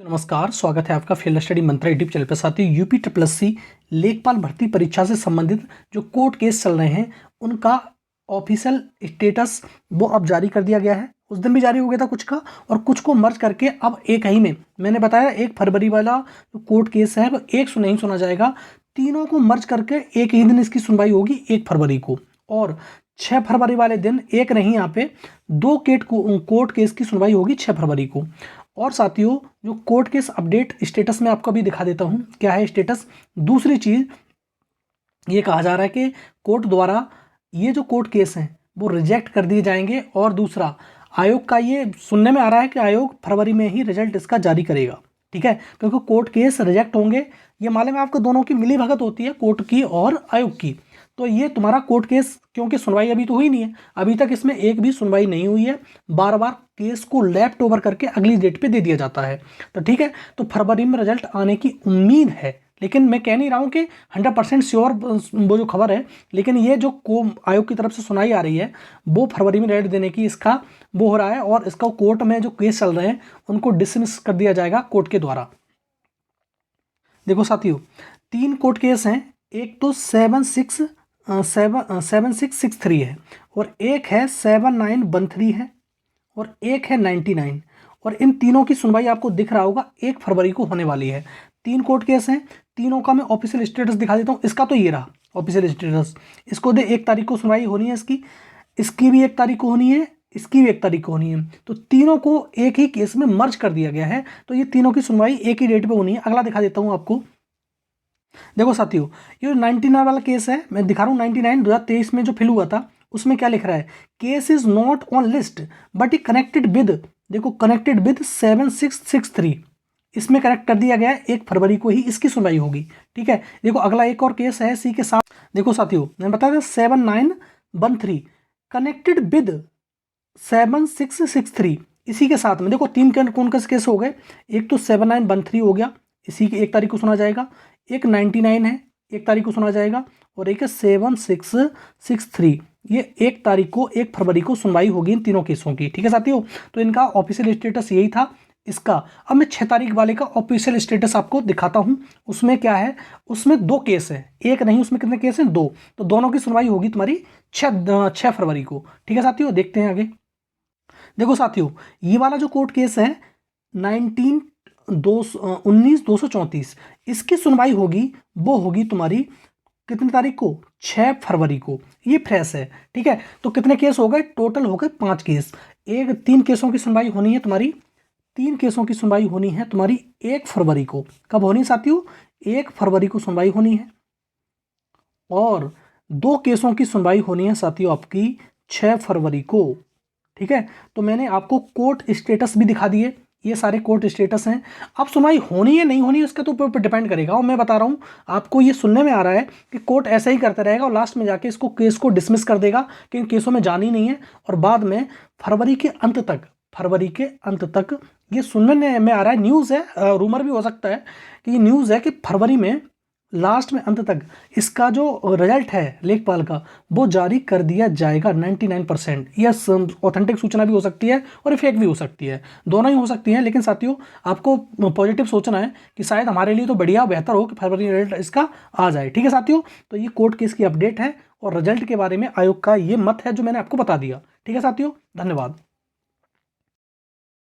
नमस्कार, स्वागत है आपका फील्ड स्टडी मंत्रा यूट्यूब चैनल पर। साथियों, यूपी ट्रिपल लेखपाल भर्ती परीक्षा से संबंधित जो कोर्ट केस चल रहे हैं उनका ऑफिशियल स्टेटस वो अब जारी कर दिया गया है। उस दिन भी जारी हो गया था कुछ का, और कुछ को मर्ज करके अब एक ही में, मैंने बताया 1 फरवरी वाला जो कोर्ट केस है वो एक नहीं सुना जाएगा, तीनों को मर्ज करके एक ही दिन इसकी सुनवाई होगी 1 फरवरी को। और 6 फरवरी वाले दिन एक नहीं, यहाँ पे 2 कोर्ट केस की सुनवाई होगी 6 फरवरी को। और साथियों, जो कोर्ट केस अपडेट स्टेटस में आपको अभी दिखा देता हूं क्या है स्टेटस। दूसरी चीज ये कहा जा रहा है कि कोर्ट द्वारा ये जो कोर्ट केस हैं वो रिजेक्ट कर दिए जाएंगे। और दूसरा, आयोग का ये सुनने में आ रहा है कि आयोग फरवरी में ही रिजल्ट इसका जारी करेगा, ठीक है, क्योंकि कोर्ट केस रिजेक्ट होंगे। ये मालूम है आपको, दोनों की मिली भगत होती है, कोर्ट की और आयोग की। तो ये तुम्हारा कोर्ट केस, क्योंकि सुनवाई अभी तो हुई नहीं है, अभी तक इसमें एक भी सुनवाई नहीं हुई है, बार बार केस को लेफ्ट ओवर करके अगली डेट पे दे दिया जाता है। तो ठीक है, तो फरवरी में रिजल्ट आने की उम्मीद है, लेकिन मैं कह नहीं रहा हूँ कि 100% श्योर वो जो खबर है, लेकिन ये जो आयोग की तरफ से सुनाई आ रही है वो फरवरी में रिजल्ट देने की इसका वो हो रहा है। और इसका कोर्ट में जो केस चल रहे हैं उनको डिसमिस कर दिया जाएगा कोर्ट के द्वारा। देखो साथियों, 3 कोर्ट केस हैं, एक तो 7663 है, और एक है 7913 है, और एक है 99। और इन तीनों की सुनवाई आपको दिख रहा होगा 1 फरवरी को होने वाली है। 3 कोर्ट केस हैं, तीनों का मैं ऑफिशियल स्टेटस दिखा देता हूँ। इसका तो ये रहा ऑफिशियल स्टेटस, इसको दे 1 तारीख को सुनवाई होनी है, इसकी भी 1 तारीख को होनी है, इसकी भी 1 तारीख को होनी है। तो तीनों को एक ही केस में मर्ज कर दिया गया है, तो ये तीनों की सुनवाई एक ही डेट पे होनी है। अगला दिखा देता हूँ आपको। देखो साथियों, ये 99 वाला केस है, मैं दिखा रहा हूँ। 99 2023 में जो फिल हुआ था उसमें क्या लिख रहा है, case is not on list but connected with, देखो कनेक्टेड विद 7663, इसमें कनेक्ट कर दिया गया है। 1 फरवरी को ही इसकी सुनवाई होगी, ठीक है। देखो अगला एक और केस है इसी के साथ। देखो साथियों, मैंने बताया था 7913 कनेक्टेड विद 7663, इसी के साथ में देखो 3 कौन से केस हो गए। एक तो 7913 हो गया, इसी की 1 तारीख को सुना जाएगा। एक 99 है, 1 तारीख को सुना जाएगा। और एक है 7663, ये 1 तारीख को 1 फरवरी को सुनवाई होगी इन तीनों केसों की, ठीक है साथियों। तो इनका ऑफिशियल स्टेटस यही था इसका। अब मैं 6 तारीख वाले का ऑफिशियल स्टेटस आपको दिखाता हूं। उसमें क्या है, उसमें 2 केस है, एक नहीं, उसमें कितने केस हैं, 2। तो दोनों की सुनवाई होगी तुम्हारी 6 फरवरी को, ठीक है साथियों। देखते हैं आगे। देखो साथियों, ये वाला जो कोर्ट केस है 19/234, इसकी सुनवाई होगी, वो होगी तुम्हारी कितनी तारीख को, 6 फरवरी को। ये फ्रेश है, ठीक है। तो कितने केस हो गए, टोटल हो गए 5 केस। 3 केसों की सुनवाई होनी है तुम्हारी, 3 केसों की सुनवाई होनी है तुम्हारी 1 फरवरी को। कब होनी साथियों, 1 फरवरी को सुनवाई होनी है। और 2 केसों की सुनवाई होनी है साथियों आपकी 6 फरवरी को, ठीक है। तो मैंने आपको कोर्ट स्टेटस भी दिखा दिए, ये सारे कोर्ट स्टेटस हैं। अब सुनवाई होनी है नहीं होनी है उसके तो ऊपर डिपेंड करेगा। और मैं बता रहा हूँ आपको, ये सुनने में आ रहा है कि कोर्ट ऐसा ही करता रहेगा और लास्ट में जाके इसको केस को डिसमिस कर देगा कि इन केसों में जानी नहीं है। और बाद में फरवरी के अंत तक ये सुनने में आ रहा है, न्यूज़ है, रूमर भी हो सकता है कि ये न्यूज़ है कि फरवरी में लास्ट में अंत तक इसका जो रिजल्ट है लेखपाल का वो जारी कर दिया जाएगा 99%। यह ऑथेंटिक सूचना भी हो सकती है और फेक भी हो सकती है, दोनों ही हो सकती हैं। लेकिन साथियों, आपको पॉजिटिव सोचना है कि शायद हमारे लिए तो बढ़िया बेहतर हो कि फरवरी में रिजल्ट इसका आ जाए, ठीक है साथियों। तो ये कोर्ट केस की अपडेट है और रिजल्ट के बारे में आयोग का ये मत है जो मैंने आपको बता दिया, ठीक है साथियों। धन्यवाद।